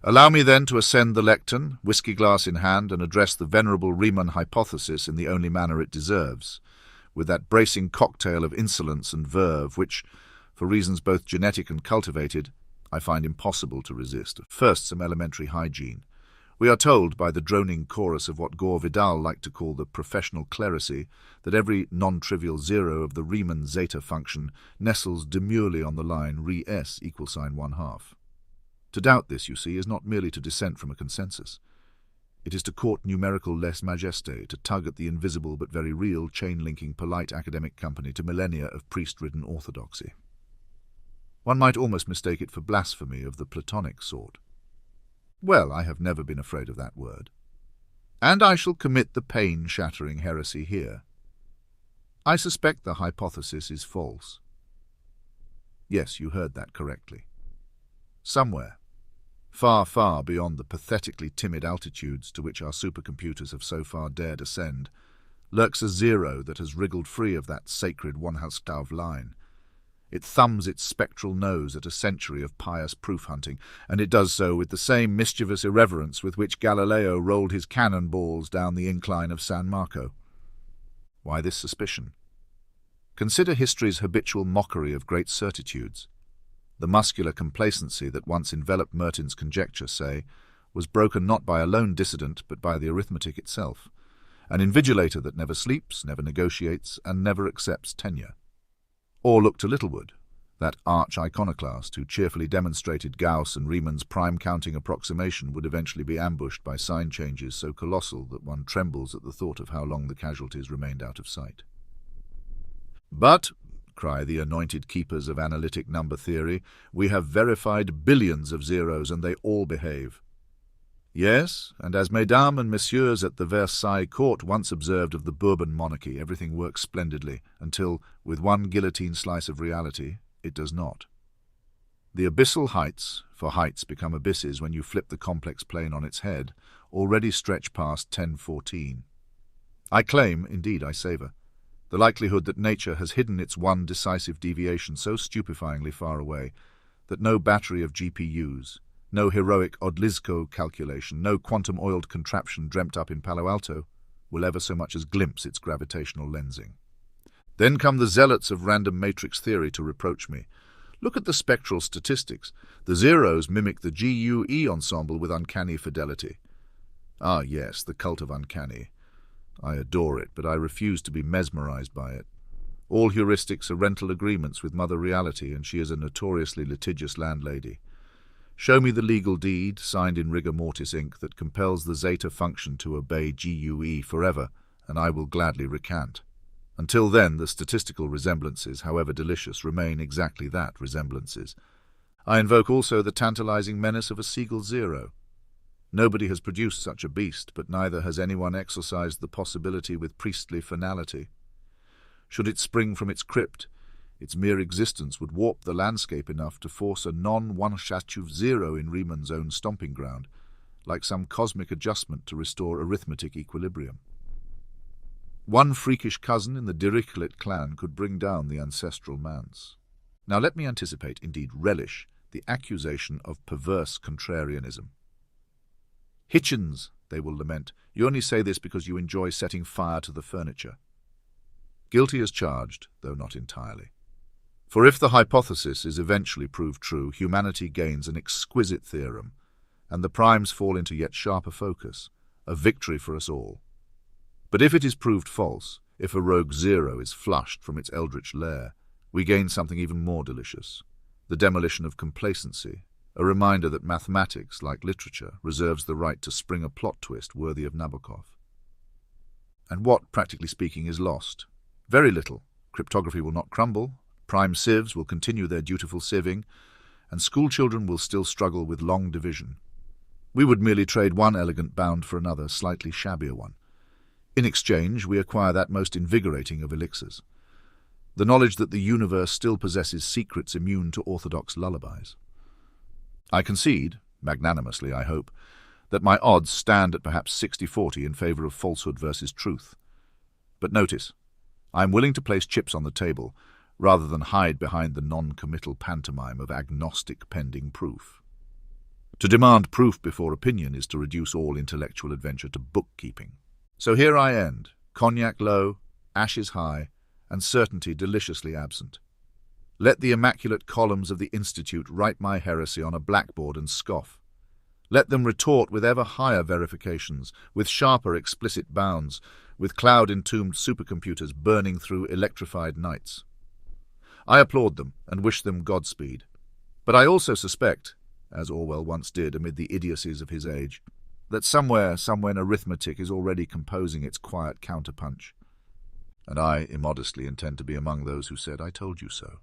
Allow me then to ascend the lectern, whisky glass in hand, and address the venerable Riemann hypothesis in the only manner it deserves, with that bracing cocktail of insolence and verve which, for reasons both genetic and cultivated, I find impossible to resist. First, some elementary hygiene. We are told by the droning chorus of what Gore Vidal liked to call the professional clerisy that every non-trivial zero of the Riemann zeta function nestles demurely on the line Re-S = 1/2. To doubt this, you see, is not merely to dissent from a consensus. It is to court numerical lèse majesté, to tug at the invisible but very real chain-linking polite academic company to millennia of priest-ridden orthodoxy. One might almost mistake it for blasphemy of the Platonic sort. Well, I have never been afraid of that word. And I shall commit the pain-shattering heresy here. I suspect the hypothesis is false. Yes, you heard that correctly. Somewhere, far, far beyond the pathetically timid altitudes to which our supercomputers have so far dared ascend, lurks a zero that has wriggled free of that sacred one-half line. It thumbs its spectral nose at a century of pious proof-hunting, and it does so with the same mischievous irreverence with which Galileo rolled his cannonballs down the incline of San Marco. Why this suspicion? Consider history's habitual mockery of great certitudes. The muscular complacency that once enveloped Merton's conjecture, say, was broken not by a lone dissident but by the arithmetic itself, an invigilator that never sleeps, never negotiates, and never accepts tenure. Or look to Littlewood, that arch-iconoclast who cheerfully demonstrated Gauss and Riemann's prime-counting approximation would eventually be ambushed by sign changes so colossal that one trembles at the thought of how long the casualties remained out of sight. But, cry the anointed keepers of analytic number theory, we have verified billions of zeros and they all behave. Yes, and as mesdames and messieurs at the Versailles court once observed of the Bourbon monarchy, everything works splendidly until, with one guillotine slice of reality, it does not. The abyssal heights, for heights become abysses when you flip the complex plane on its head, already stretch past 1014. I claim, indeed I savour, the likelihood that nature has hidden its one decisive deviation so stupefyingly far away that no battery of GPUs, no heroic Odlyzko calculation, no quantum-oiled contraption dreamt up in Palo Alto will ever so much as glimpse its gravitational lensing. Then come the zealots of random matrix theory to reproach me. Look at the spectral statistics. The zeros mimic the GUE ensemble with uncanny fidelity. Ah, yes, the cult of uncanny. I adore it, but I refuse to be mesmerized by it. All heuristics are rental agreements with Mother Reality, and she is a notoriously litigious landlady. Show me the legal deed, signed in rigor mortis ink, that compels the zeta function to obey GUE forever, and I will gladly recant. Until then, the statistical resemblances, however delicious, remain exactly that, resemblances. I invoke also the tantalizing menace of a Siegel zero. Nobody has produced such a beast, but neither has anyone exorcised the possibility with priestly finality. Should it spring from its crypt, its mere existence would warp the landscape enough to force a non-one-Shattuv zero in Riemann's own stomping ground, like some cosmic adjustment to restore arithmetic equilibrium. One freakish cousin in the Dirichlet clan could bring down the ancestral manse. Now let me anticipate, indeed relish, the accusation of perverse contrarianism. Hitchens, they will lament, you only say this because you enjoy setting fire to the furniture. Guilty as charged, though not entirely. For if the hypothesis is eventually proved true, humanity gains an exquisite theorem, and the primes fall into yet sharper focus, a victory for us all. But if it is proved false, if a rogue zero is flushed from its eldritch lair, we gain something even more delicious, the demolition of complacency, a reminder that mathematics, like literature, reserves the right to spring a plot twist worthy of Nabokov. And what, practically speaking, is lost? Very little. Cryptography will not crumble, prime sieves will continue their dutiful sieving, and schoolchildren will still struggle with long division. We would merely trade one elegant bound for another, slightly shabbier one. In exchange, we acquire that most invigorating of elixirs, the knowledge that the universe still possesses secrets immune to orthodox lullabies. I concede, magnanimously I hope, that my odds stand at perhaps 60-40 in favour of falsehood versus truth. But notice, I am willing to place chips on the table, rather than hide behind the non-committal pantomime of agnostic pending proof. To demand proof before opinion is to reduce all intellectual adventure to bookkeeping. So here I end, cognac low, ashes high, and certainty deliciously absent. Let the immaculate columns of the Institute write my heresy on a blackboard and scoff. Let them retort with ever higher verifications, with sharper explicit bounds, with cloud-entombed supercomputers burning through electrified nights. I applaud them and wish them Godspeed. But I also suspect, as Orwell once did amid the idiocies of his age, that somewhere arithmetic is already composing its quiet counterpunch. And I, immodestly, intend to be among those who said, "I told you so."